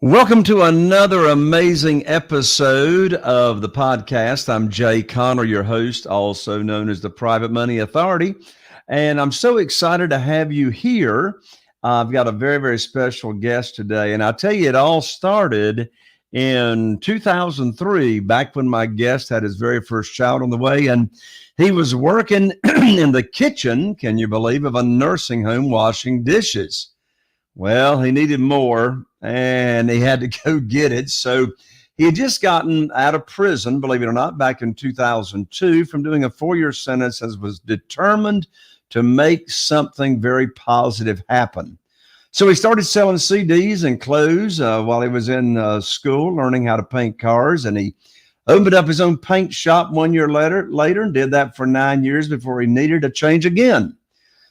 Welcome to another amazing episode of the podcast. I'm Jay Connor, your host, also known as the Private Money Authority. And I'm so excited to have you here. I've got a very, very special guest today. And I'll tell you, it all started in 2003, back when my guest had his very first child on the way. And he was working in the kitchen, can you believe, of a nursing home washing dishes. Well, he needed more and he had to go get it. So he had just gotten out of prison, believe it or not, back in 2002 from doing a 4-year sentence, and was determined to make something very positive happen. So he started selling CDs and clothes while he was in school, learning how to paint cars. And he opened up his own paint shop 1 year later and did that for 9 years before he needed a change again.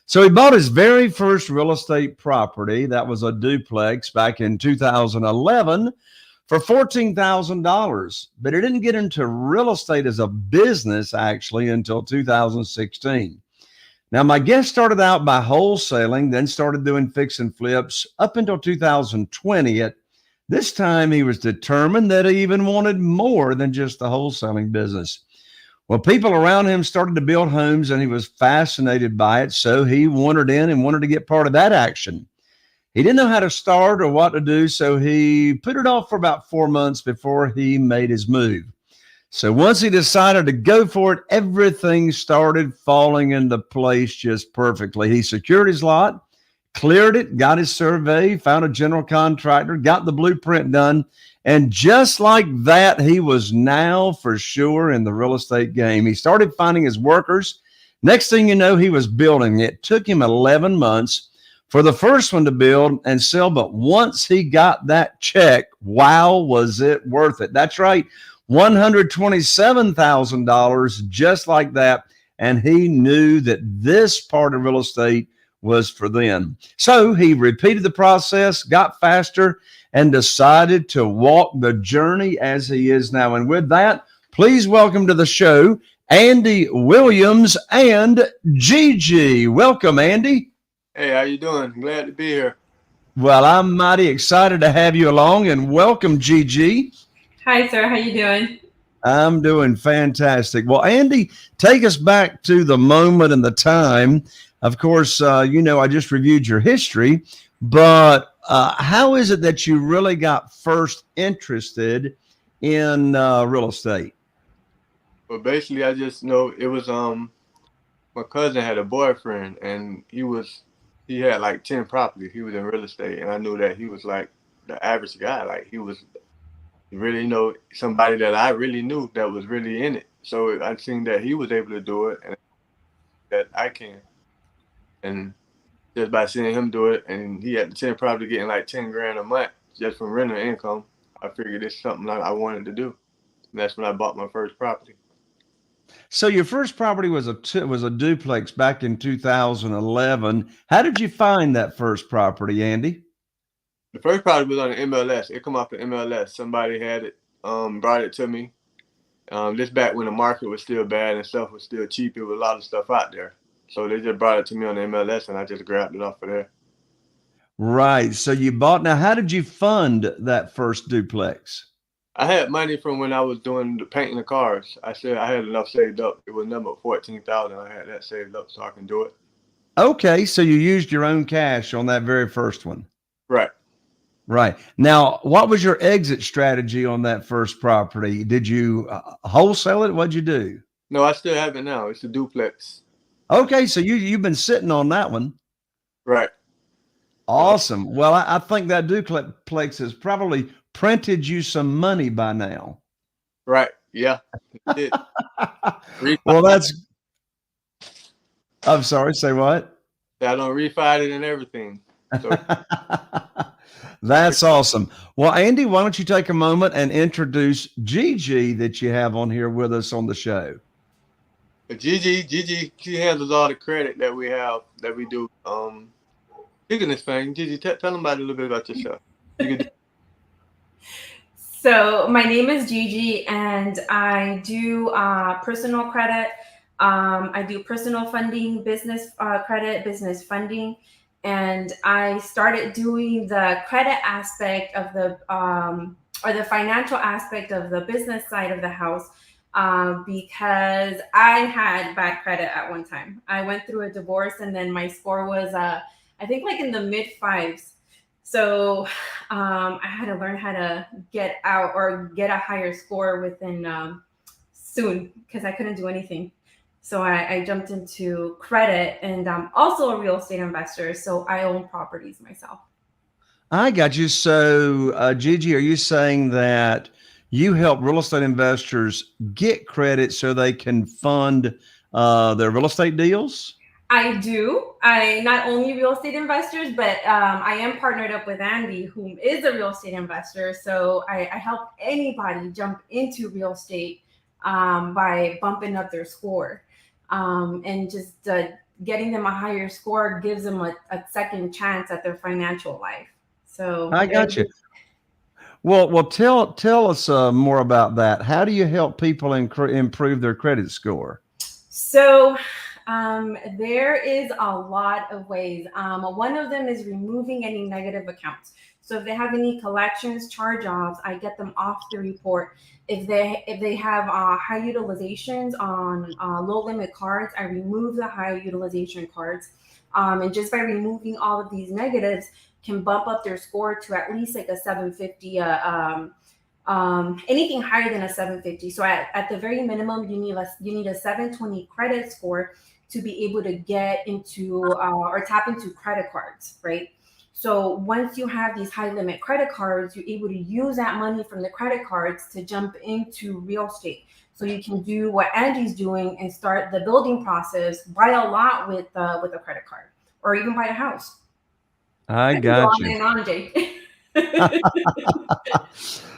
So he bought his very first real estate property. That was a duplex back in 2011 for $14,000. But he didn't get into real estate as a business actually until 2016. Now, my guest started out by wholesaling, then started doing fix and flips up until 2020. At this time, he was determined that he even wanted more than just the wholesaling business. Well, people around him started to build homes and he was fascinated by it. So he wandered in and wanted to get part of that action. He didn't know how to start or what to do. So he put it off for about 4 months before he made his move. So once he decided to go for it, everything started falling into place just perfectly. He secured his lot, cleared it, got his survey, found a general contractor, got the blueprint done. And just like that, he was now for sure in the real estate game. He started finding his workers. Next thing you know, he was building. It took him 11 months for the first one to build and sell. But once he got that check, wow, was it worth it? That's right, $127,000, just like that. And he knew that this part of real estate was for them. So he repeated the process, got faster, and decided to walk the journey as he is now. And with that, please welcome to the show, Andy Williams and Gigi. Welcome, Andy. Hey, how you doing? Glad to be here. Well, I'm mighty excited to have you along, and welcome, Gigi. Hi, sir. How you doing? I'm doing fantastic. Well, Andy, take us back to the moment and the time. Of course, I just reviewed your history, but how is it that you really got first interested in real estate? Well, basically, I just know it was my cousin had a boyfriend, and he had like 10 properties. He was in real estate, and I knew that he was like the average guy. Like he was really, somebody that I really knew that was really in it. So I seen that he was able to do it, and that I can. And just by seeing him do it, and he had the 10 property getting like 10 grand a month just from rental income, I figured it's something I wanted to do. And that's when I bought my first property. So your first property was a duplex back in 2011. How did you find that first property, Andy? The first property was on the MLS. It come off the MLS. Somebody had it, brought it to me. This back when the market was still bad and stuff was still cheap. There was a lot of stuff out there. So they just brought it to me on the MLS, and I just grabbed it off of there. Right. So you bought. Now, how did you fund that first duplex? I had money from when I was doing the painting the cars. I said I had enough saved up. It was number 14,000. I had that saved up so I can do it. Okay. So you used your own cash on that very first one. Right. Right. Now, what was your exit strategy on that first property? Did you wholesale it? What'd you do? No, I still have it now. It's a duplex. Okay, so you've been sitting on that one. Right. Awesome. Well, I think that duplex has probably printed you some money by now. Right. Yeah. It did. Well, that's. I'm sorry. Say what? I don't refi it and everything. So. That's awesome. Well, Andy, why don't you take a moment and introduce Gigi that you have on here with us on the show? Gigi, she handles all the credit that we have, that we do. Speaking this thing, Gigi, tell them about a little bit about yourself. So my name is Gigi, and I do personal credit. I do personal funding, business credit, business funding, and I started doing the credit aspect of the or the financial aspect of the business side of the house, because I had bad credit at one time. I went through a divorce, and then my score was, I think, like in the mid fives. So I had to learn how to get out or get a higher score within soon, because I couldn't do anything. So I jumped into credit, and I'm also a real estate investor. So I own properties myself. I got you. So, Gigi, are you saying that you help real estate investors get credit so they can fund their real estate deals? I do. I not only real estate investors, but I am partnered up with Andy, who is a real estate investor. So I help anybody jump into real estate by bumping up their score, and just getting them a higher score gives them a second chance at their financial life. So I got you. Well, tell us more about that. How do you help people improve their credit score? So there is a lot of ways. One of them is removing any negative accounts. So if they have any collections, charge-offs, I get them off the report. If they have high utilizations on low limit cards, I remove the high utilization cards. And just by removing all of these negatives, can bump up their score to at least like a 750. Anything higher than a 750. So at the very minimum, you need a 720 credit score to be able to get into or tap into credit cards, right? So once you have these high limit credit cards, you're able to use that money from the credit cards to jump into real estate. So you can do what Angie's doing and start the building process, buy a lot with a credit card, or even buy a house. I got you. And on, Jake.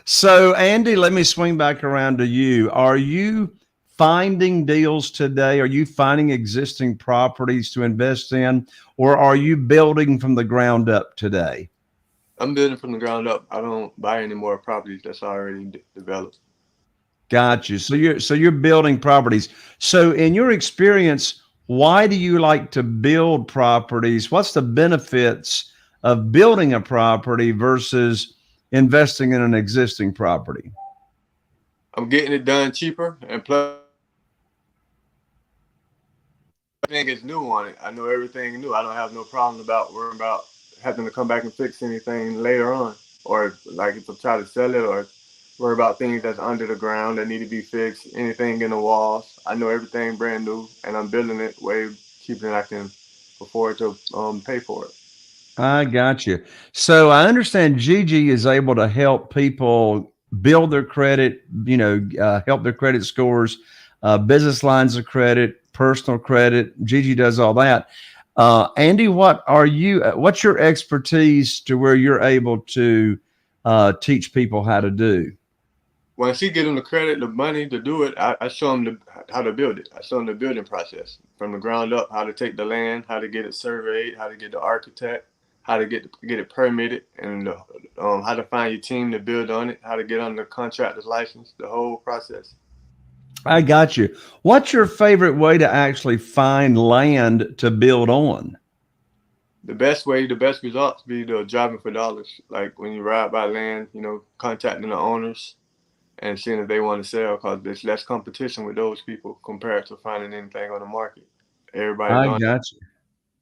So, Andy, let me swing back around to you. Are you finding deals today? Are you finding existing properties to invest in, or are you building from the ground up today? I'm building from the ground up. I don't buy any more properties that's already developed. Got you. So you're building properties. So in your experience, why do you like to build properties? What's the benefits of building a property versus investing in an existing property? I'm getting it done cheaper, and plus everything is new on it. I know everything new. I don't have no problem about worrying about having to come back and fix anything later on, or like if I try to sell it, or worry about things that's under the ground that need to be fixed, anything in the walls. I know everything brand new, and I'm building it way cheaper than I can afford to pay for it. I got you. So I understand Gigi is able to help people build their credit, help their credit scores, business lines of credit, personal credit. Gigi does all that. Andy, what's your expertise to where you're able to teach people how to do? When she get them the credit, the money to do it, I show them how to build it. I show them the building process from the ground up, how to take the land, how to get it surveyed, how to get the architect, how to get it permitted, and how to find your team to build on it, how to get on the contractor's license, the whole process. I got you. What's your favorite way to actually find land to build on? The best results be the driving for dollars. Like when you ride by land, contacting the owners and seeing if they want to sell, because there's less competition with those people compared to finding anything on the market. Everybody's on got you.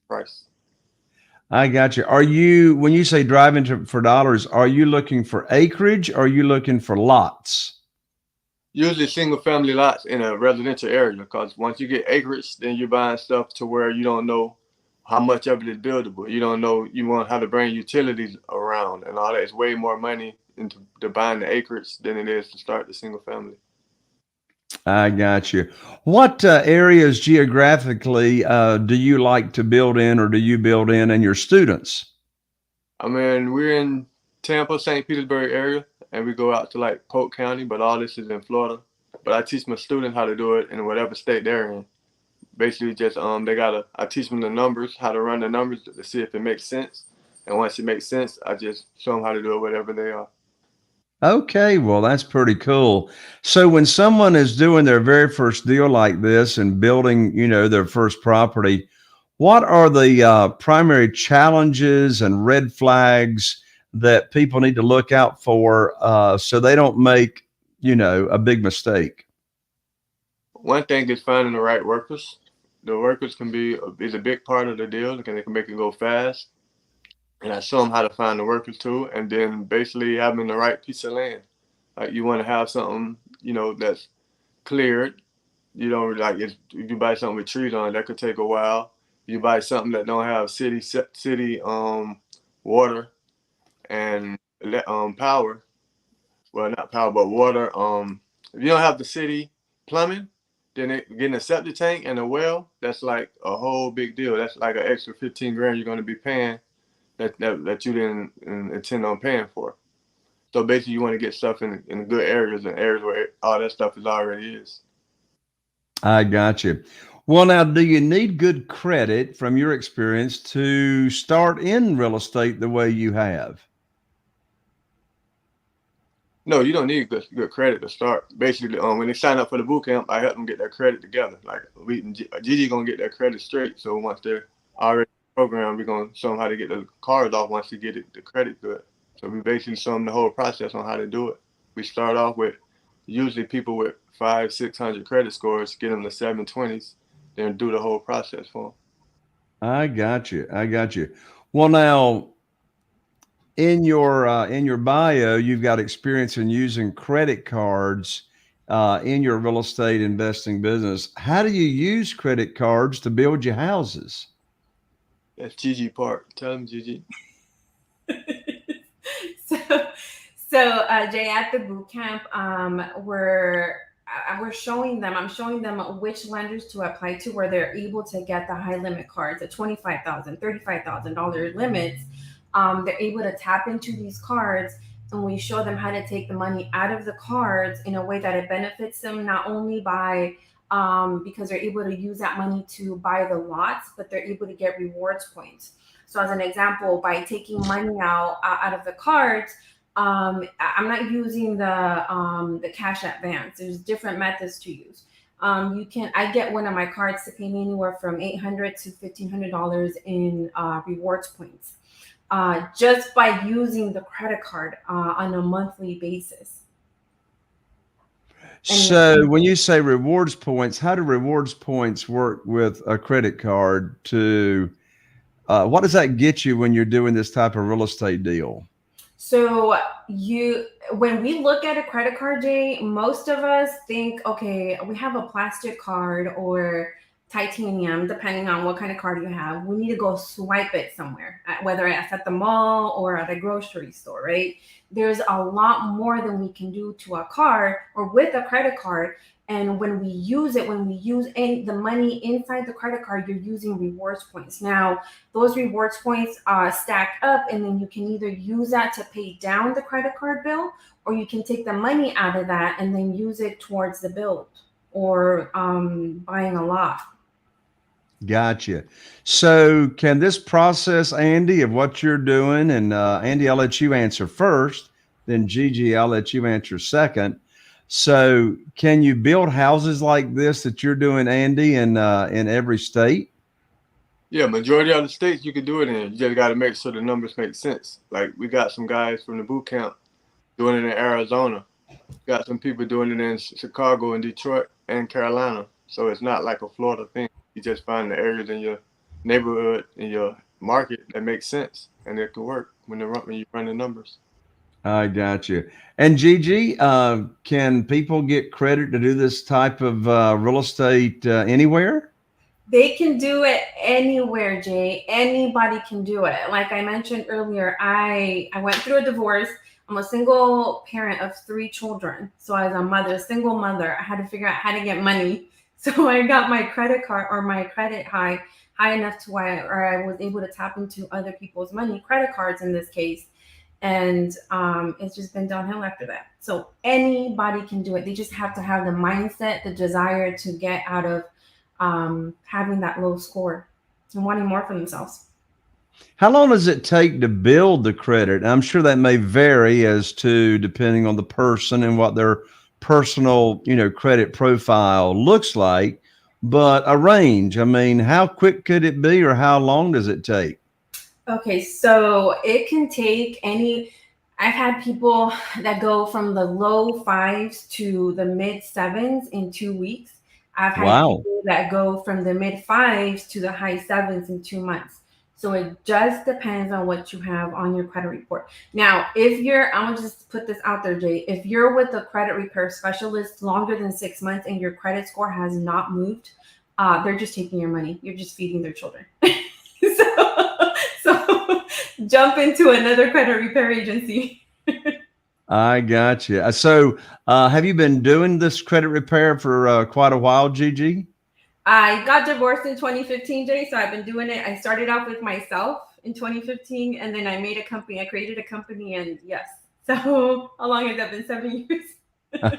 Price. I got you. When you say driving for dollars, are you looking for acreage or are you looking for lots? Usually single family lots in a residential area, because once you get acreage, then you're buying stuff to where you don't know how much of it is buildable. You don't know, you want how to bring utilities around and all that. It's way more money into buying the acreage than it is to start the single family. I got you. What areas geographically do you like to build in, or do you build in, and your students? I mean, we're in Tampa, St. Petersburg area, and we go out to like Polk County, but all this is in Florida. But I teach my students how to do it in whatever state they're in. Basically just I teach them the numbers, how to run the numbers to see if it makes sense. And once it makes sense, I just show them how to do it whatever they are. Okay, well, that's pretty cool. So when someone is doing their very first deal like this and building, their first property, What are the primary challenges and red flags that people need to look out for so they don't make, a big mistake? One thing is finding the right workers. The workers is a big part of the deal, and they can make it go fast. And I show them how to find the workers too, and then basically having the right piece of land. Like you want to have something, that's cleared. You don't like if you buy something with trees on it, that could take a while. You buy something that don't have city water and power. Well, not power, but water. If you don't have the city plumbing, then getting a septic tank and a well, that's like a whole big deal. That's like an extra 15 grand you're going to be paying that you didn't intend on paying for. So basically, you want to get stuff in good areas and areas where all that stuff already is. I got you. Well, now, do you need good credit from your experience to start in real estate the way you have? No, you don't need good credit to start. Basically, when they sign up for the boot camp, I help them get their credit together. Like Gigi gonna get their credit straight. So once they're already programmed, we're gonna show them how to get the cards off once they get the credit good. So we basically show them the whole process on how to do it. We start off with usually people with 500-600 credit scores, get them to 720s, then do the whole process for them. I got you. Well, now, in your bio, you've got experience in using credit cards in your real estate investing business. How do you use credit cards to build your houses? That's Gigi part. Tell them, Gigi. So Jay, at the boot camp, we're showing them. I'm showing them which lenders to apply to, where they're able to get the high limit cards, the $25,000, $35,000 limits. They're able to tap into these cards, and we show them how to take the money out of the cards in a way that it benefits them, not only by because they're able to use that money to buy the lots, but they're able to get rewards points. So as an example, by taking money out of the cards, I'm not using the cash advance. There's different methods to use. I get one of my cards to pay me anywhere from $800 to $1,500 in rewards points, just by using the credit card on a monthly basis. So when you say rewards points, how do rewards points work with a credit card to, what does that get you when you're doing this type of real estate deal? So when we look at a credit card, Jay, most of us think, okay, we have a plastic card or titanium, depending on what kind of card you have. We need to go swipe it somewhere, whether it's at the mall or at a grocery store, right? There's a lot more than we can do to a card or with a credit card. And when we use the money inside the credit card, you're using rewards points. Now, those rewards points stack up, and then you can either use that to pay down the credit card bill, or you can take the money out of that and then use it towards the build or buying a lot. Gotcha. So can this process, Andy, of what you're doing, and Andy, I'll let you answer first, then Gigi, I'll let you answer second. So can you build houses like this that you're doing, Andy, in every state? Yeah, majority of the states you can do it in. You just got to make sure the numbers make sense. Like we got some guys from the boot camp doing it in Arizona. Got some people doing it in Chicago and Detroit and Carolina. So it's not like a Florida thing. You just find the areas in your neighborhood, in your market that makes sense, and it can work when you run the numbers. I got you. And Gigi, can people get credit to do this type of real estate anywhere? They can do it anywhere, Jay. Anybody can do it. Like I mentioned earlier, I went through a divorce. I'm a single parent of 3 children. So as a single mother, I had to figure out how to get money. So I got my credit card or my credit high enough to where I was able to tap into other people's money, credit cards in this case. And it's just been downhill after that. So anybody can do it. They just have to have the mindset, the desire to get out of having that low score and wanting more for themselves. How long does it take to build the credit? I'm sure that may vary as to depending on the person and what their personal, credit profile looks like. but a range. I mean, how quick could it be, or how long does it take? Okay, so it can take any. I've had people that go from the low fives to the mid sevens in 2 weeks. I've had Wow. people that go from the mid fives to the high sevens in 2 months. So it just depends on what you have on your credit report. Now, if you're, I'm gonna just put this out there, Jay. If you're with a credit repair specialist longer than 6 months and your credit score has not moved, they're just taking your money. You're just feeding their children. So jump into another credit repair agency. I got you. So, have you been doing this credit repair for quite a while, Gigi? I got divorced in 2015, Jay. So I've been doing it. I started off with myself in 2015, and then I made a company. I created a company, and yes. So how long has that been? 7 years.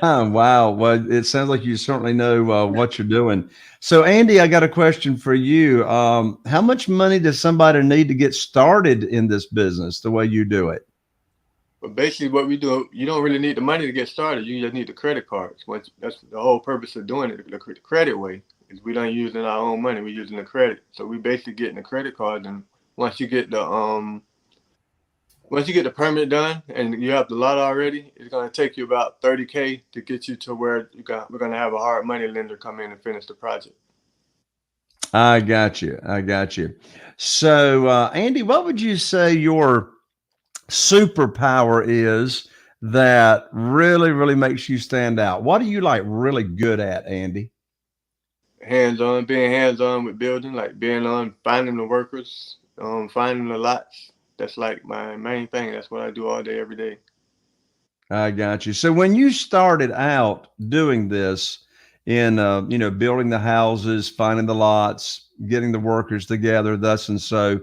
Wow. Well, it sounds like you certainly know what you're doing. So, Andy, I got a question for you. How much money does somebody need to get started in this business the way you do it? But basically, what we do, you don't really need the money to get started. You just need the credit cards. That's the whole purpose of doing it. The credit way is we don't using our own money. We're using the credit. So we basically getting the credit cards, and once you get the permit done and you have the lot already, it's gonna take you about $30K to get you to where we're gonna have a hard money lender come in and finish the project. I got you. I got you. So, Andy, what would you say your superpower is that really, really makes you stand out? What are you like really good at, Andy? Being hands on with building, like being on finding the workers, finding the lots. That's like my main thing. That's what I do all day, every day. I got you. So when you started out doing this in, building the houses, finding the lots, getting the workers together, thus and so,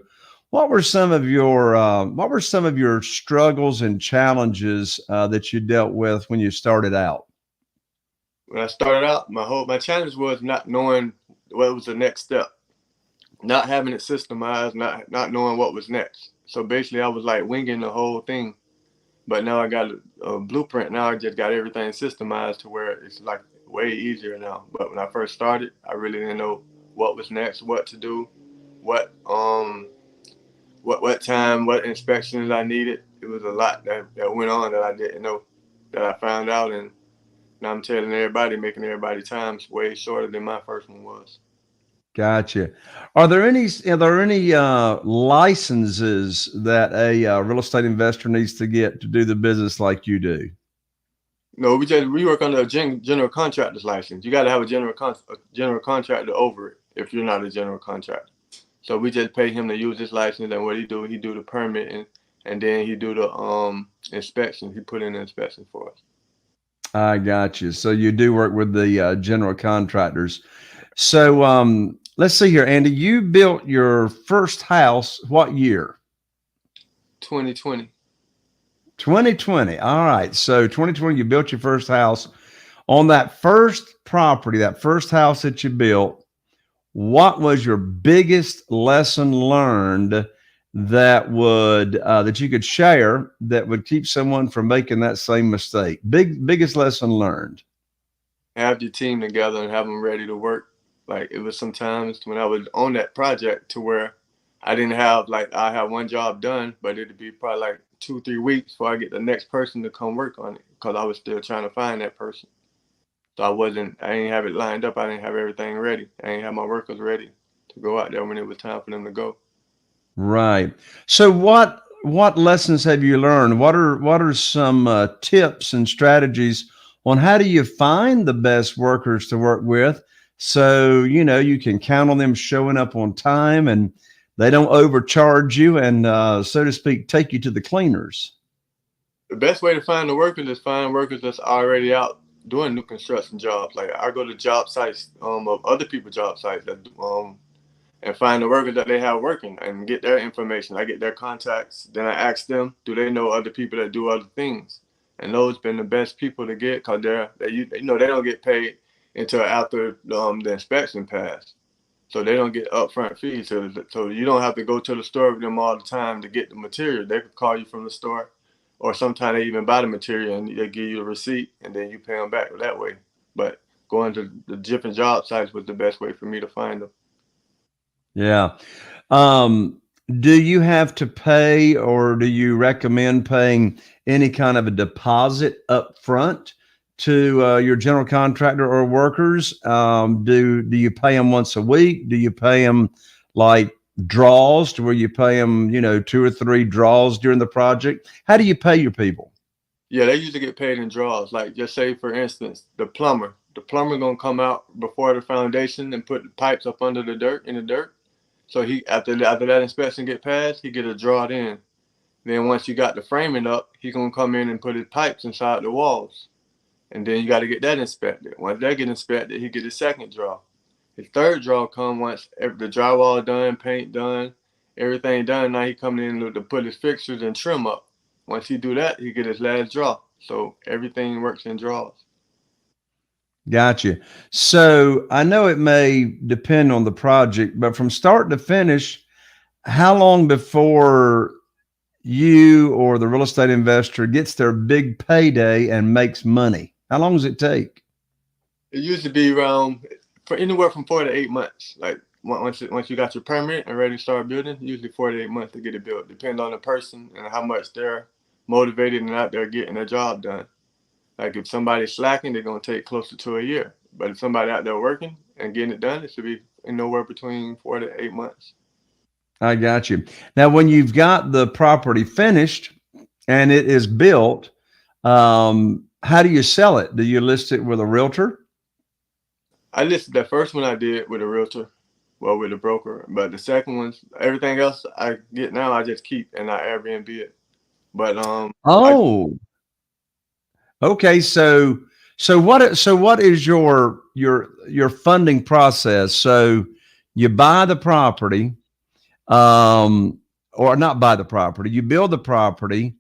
what were some of your struggles and challenges that you dealt with when you started out? When I started out, my challenge was not knowing what was the next step, not having it systemized, not knowing what was next. So basically, I was like winging the whole thing. But now I got a blueprint. Now I just got everything systemized to where it's like way easier now. But when I first started, I really didn't know what was next, what to do, what time, what inspections I needed. It was a lot that went on that I didn't know, that I found out, and now I'm telling everybody, making everybody times way shorter than my first one was. Gotcha. Are there any licenses that a real estate investor needs to get to do the business like you do? No, we work under a general contractor's license. You got to have a general contractor over it if you're not a general contractor. So we just pay him to use his license, and what he do the permitting, and then he do the inspection. He put in the inspection for us. I got you. So you do work with the general contractors. So let's see here, Andy. You built your first house what year? 2020. 2020. All right. So 2020, you built your first house. On that first property, that first house that you built, what was your biggest lesson learned that you could share that would keep someone from making that same mistake? Biggest lesson learned. Have your team together and have them ready to work. Like, it was sometimes when I was on that project to where I didn't have, like, I have one job done, but it'd be probably like 2-3 weeks before I get the next person to come work on it, because I was still trying to find that person. So I didn't have it lined up. I didn't have everything ready. I didn't have my workers ready to go out there when it was time for them to go. Right. So what lessons have you learned? What are some tips and strategies on how do you find the best workers to work with, so you can count on them showing up on time and they don't overcharge you and so to speak take you to the cleaners? The best way to find the workers is find workers that's already out doing new construction jobs. Like, I go to job sites of other people's job sites that and find the workers that they have working and get their information. I get their contacts. Then I ask them, do they know other people that do other things? And those been the best people to get, because they don't get paid until after the inspection passed. So they don't get upfront fees. So you don't have to go to the store with them all the time to get the material. They could call you from the store, or sometimes they even buy the material and they give you the receipt and then you pay them back that way. But of going to the different job sites was the best way for me to find them. Yeah. Do you have to pay, or do you recommend paying any kind of a deposit up front to your general contractor or workers? Do you pay them once a week? Do you pay them like draws, to where you pay them, 2 or 3 draws during the project? How do you pay your people? Yeah, they usually get paid in draws. Like, just say, for instance, the plumber gonna come out before the foundation and put the pipes up under the dirt, in the dirt. So he, after that inspection get passed, he get a draw in. Then once you got the framing up, he gonna come in and put his pipes inside the walls. And then you got to get that inspected. Once that get inspected, he get his second draw. His third draw come once the drywall done, paint done, everything done. Now he coming in to put his fixtures and trim up. Once he do that, he get his last draw. So everything works in draws. Gotcha. So I know it may depend on the project, but from start to finish, how long before you or the real estate investor gets their big payday and makes money? How long does it take? It used to be around for anywhere from 4 to 8 months. Like once you got your permit and ready to start building, usually 4 to 8 months to get it built. Depends on the person and how much they're motivated and out there getting their job done. Like if somebody's slacking, they're gonna take closer to a year. But if somebody out there working and getting it done, it should be nowhere between 4 to 8 months. I got you. Now, when you've got the property finished and it is built, how do you sell it? Do you list it with a realtor? I listed the first one I did with a realtor, well, with a broker. But the second one, everything else I get now, I just keep and I Airbnb it. But okay. So what is your funding process? So you buy the property, or not buy the property, you build the property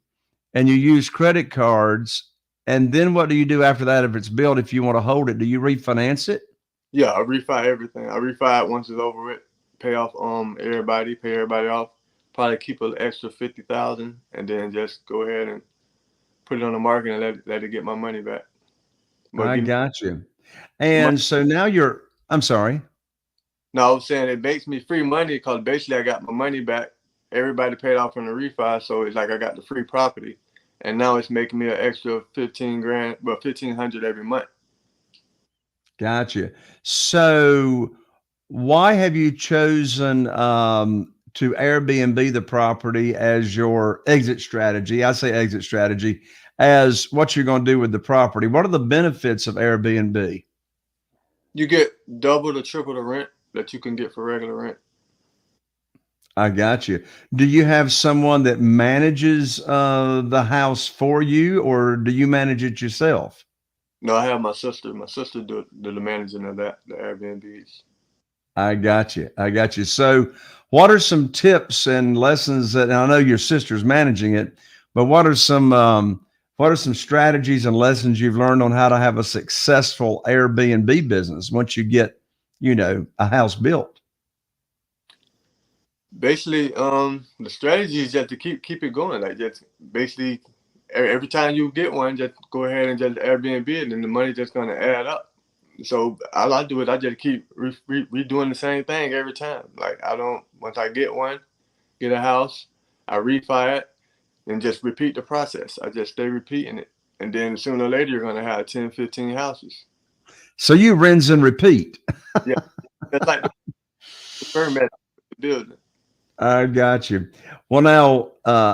and you use credit cards. And then what do you do after that? If it's built, if you want to hold it, do you refinance it? Yeah, I refi everything. I refi it once it's over with, pay off pay everybody off, probably keep an extra 50,000 and then just go ahead and put it on the market and let it get my money back. But I got you. And so now I'm sorry. No, I was saying it makes me free money because basically I got my money back. Everybody paid off on the refi, so it's like I got the free property. And now it's making me an extra 15 grand, well, 1,500 every month. Gotcha. So why have you chosen to Airbnb the property as your exit strategy? I say exit strategy as what you're going to do with the property. What are the benefits of Airbnb? You get double to triple the rent that you can get for regular rent. I got you. Do you have someone that manages the house for you, or do you manage it yourself? No, I have my sister. My sister do the managing of that, the Airbnbs. I got you. I got you. So what are some tips and lessons that, and I know your sister's managing it, but what are some strategies and lessons you've learned on how to have a successful Airbnb business once you get, a house built? Basically, the strategy is just to keep it going. Like, just basically every time you get one, just go ahead and just Airbnb it, and the money just gonna add up. So all I do is I just keep redoing the same thing every time. Like, once I get a house, I refi it and just repeat the process. I just stay repeating it. And then sooner or later, you're gonna have 10, 15 houses. So you rinse and repeat. Yeah, that's like the firm method of building. I got you. Well, now,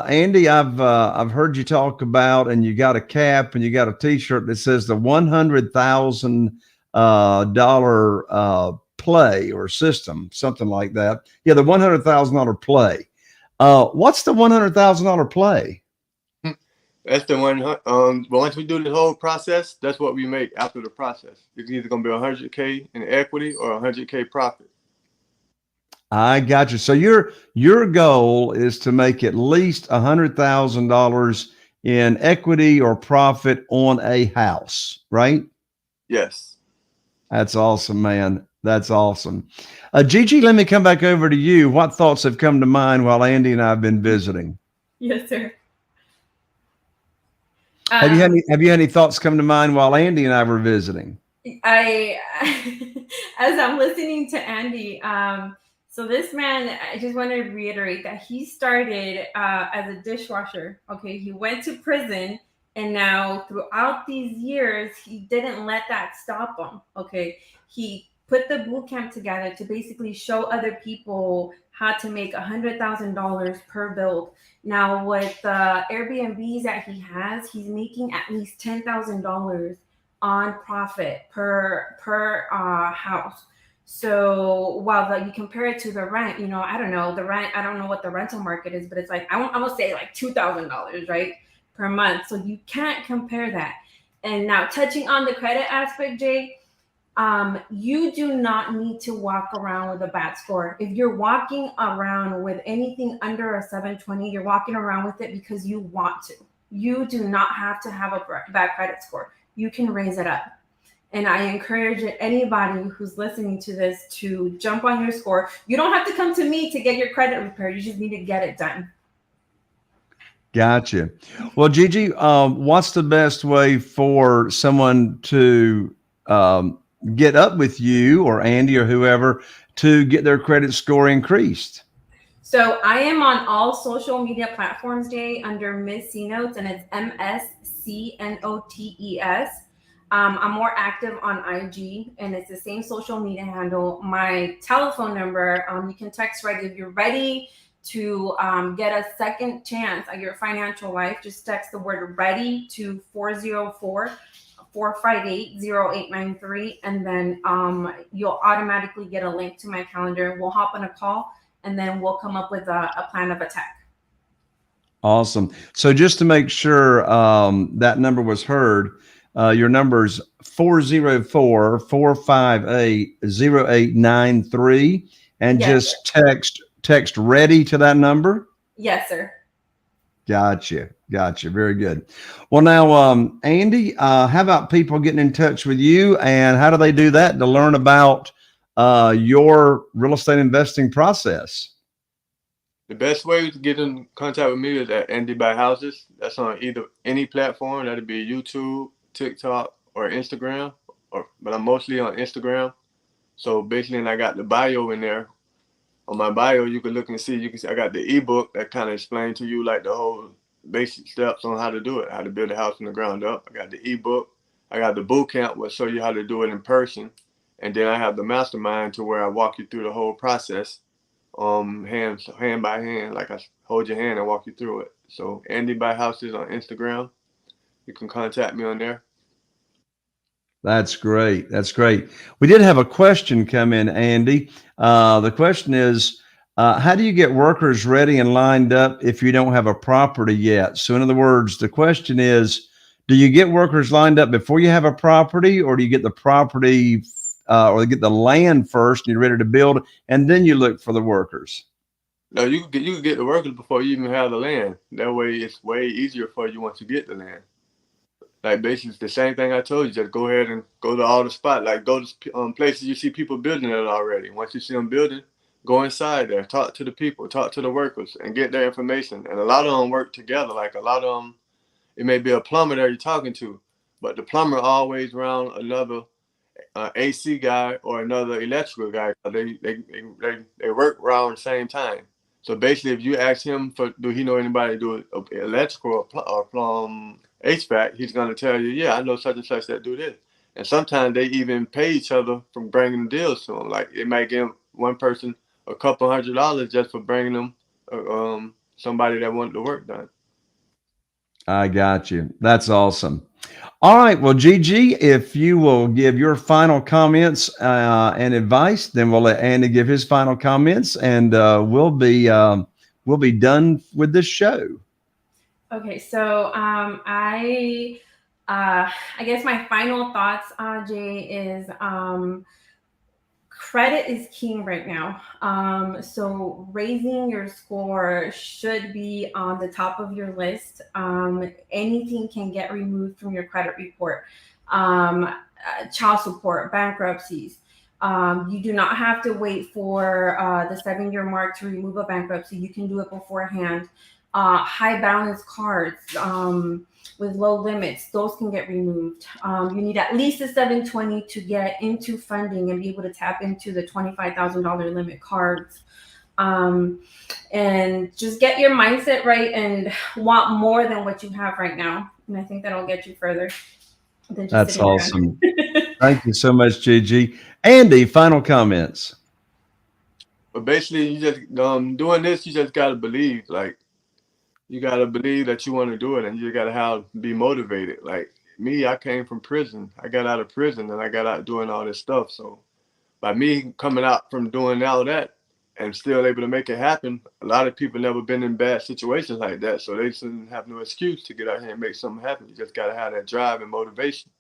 Andy, I've heard you talk about, and you got a cap and you got a T-shirt that says the $100,000 play or system, something like that. Yeah, the $100,000 play. What's the $100,000 play? That's the one. Once we do the whole process, that's what we make after the process. It's either gonna be 100K in equity or 100K profit. I got you. So your goal is to make at least $100,000 in equity or profit on a house, right? Yes. That's awesome, man. That's awesome. Gigi, let me come back over to you. What thoughts have come to mind while Andy and I have been visiting? Yes, sir. Have you had any thoughts come to mind while Andy and I were visiting? I as I'm listening to Andy, so this man, I just want to reiterate that he started as a dishwasher. Okay, he went to prison, and now throughout these years, he didn't let that stop him. Okay, he put the boot camp together to basically show other people how to make $100,000 per build. Now with the Airbnbs that he has, he's making at least $10,000 on profit per house. So while you compare it to the rent, I don't know the rent. I don't know what the rental market is, but it's like I'm gonna say like $2,000, right, per month. So you can't compare that. And now touching on the credit aspect, Jay, you do not need to walk around with a bad score. If you're walking around with anything under a 720, you're walking around with it because you want to. You do not have to have a bad credit score. You can raise it up. And I encourage anybody who's listening to this to jump on your score. You don't have to come to me to get your credit repaired. You just need to get it done. Gotcha. Well, Gigi, what's the best way for someone to get up with you or Andy or whoever to get their credit score increased? So I am on all social media platforms, Jay, under Ms. C Notes, and it's MSCNOTES. I'm more active on IG, and it's the same social media handle. My telephone number, you can text right if you're ready to get a second chance at your financial life. Just text the word ready to 404-458-0893, and then you'll automatically get a link to my calendar. We'll hop on a call, and then we'll come up with a plan of attack. Awesome. So just to make sure that number was heard, your number is 404-458-0893, and Yes, just text ready to that number. Yes, sir. Gotcha. Very good. Well, now, Andy, how about people getting in touch with you, and how do they do that to learn about your real estate investing process? The best way to get in contact with me is at Andy Buy Houses. That's on either any platform. That'd be YouTube, TikTok, or Instagram. But I'm mostly on Instagram. So basically, and I got the bio in there. On my bio, you can look and see. You can see I got the ebook that kind of explains to you like the whole basic steps on how to do it, how to build a house from the ground up. I got the ebook. I got the boot camp, which show you how to do it in person. And then I have the mastermind to where I walk you through the whole process. Hand by hand, like I hold your hand and walk you through it. So Andy Buy Houses on Instagram. You can contact me on there. That's great. We did have a question come in, Andy. The question is, how do you get workers ready and lined up if you don't have a property yet? So in other words, the question is, do you get workers lined up before you have a property, or do you get the property or get the land first and you're ready to build, and then you look for the workers? No, you can get the workers before you even have the land. That way it's way easier for you once you get the land. Like basically it's the same thing I told you. Just go ahead and go to all the spots. Like go to places you see people building it already. Once you see them building, go inside there, talk to the people, talk to the workers, and get their information. And a lot of them work together. Like a lot of them, it may be a plumber that you're talking to, but the plumber always around another AC guy or another electrical guy. They work around the same time. So basically, if you ask him do he know anybody do electrical or plumb HVAC, he's going to tell you, yeah, I know such and such that do this. And sometimes they even pay each other from bringing deals to them. Like it might give one person a couple $100 just for bringing them somebody that wanted the work done. I got you. That's awesome. All right. Well, Gigi, if you will give your final comments and advice, then we'll let Andy give his final comments, and we'll be done with this show. Okay, so I guess my final thoughts, Jay, is credit is king right now. So raising your score should be on the top of your list. Anything can get removed from your credit report. Child support, bankruptcies. You do not have to wait for the 7-year mark to remove a bankruptcy. You can do it beforehand. high balance cards with low limits, those can get removed. You need at least a 720 to get into funding and be able to tap into the $25,000 limit cards. And just get your mindset right and want more than what you have right now. And I think that'll get you further than just That's sitting around. awesome. Thank you so much, Gigi. Andy, final comments. But basically, you just doing this. You just gotta believe. Like, you gotta believe that you want to do it, and you gotta be motivated. Like me, I came from prison. I got out of prison, and I got out doing all this stuff. So, by me coming out from doing all that and still able to make it happen, a lot of people never been in bad situations like that, so they shouldn't have no excuse to get out here and make something happen. You just gotta have that drive and motivation.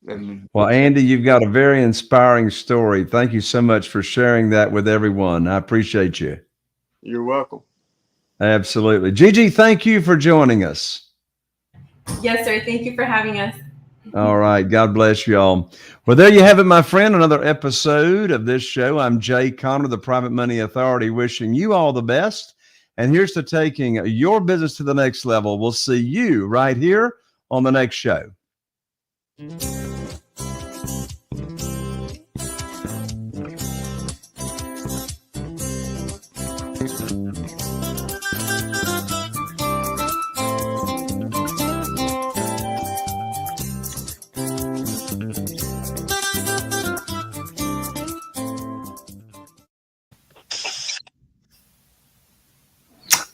And Well, Andy, you've got a very inspiring story. Thank you so much for sharing that with everyone. I appreciate you. you're welcome. Absolutely. Gigi, thank you for joining us. Yes, sir. Thank you for having us. All right. God bless you all. Well, there you have it, my friend. Another episode of this show. I'm Jay Conner, the Private Money Authority, wishing you all the best. And here's to taking your business to the next level. We'll see you right here on the next show.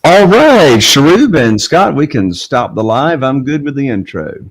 All right, Sharub and Scott, we can stop the live. I'm good with the intro.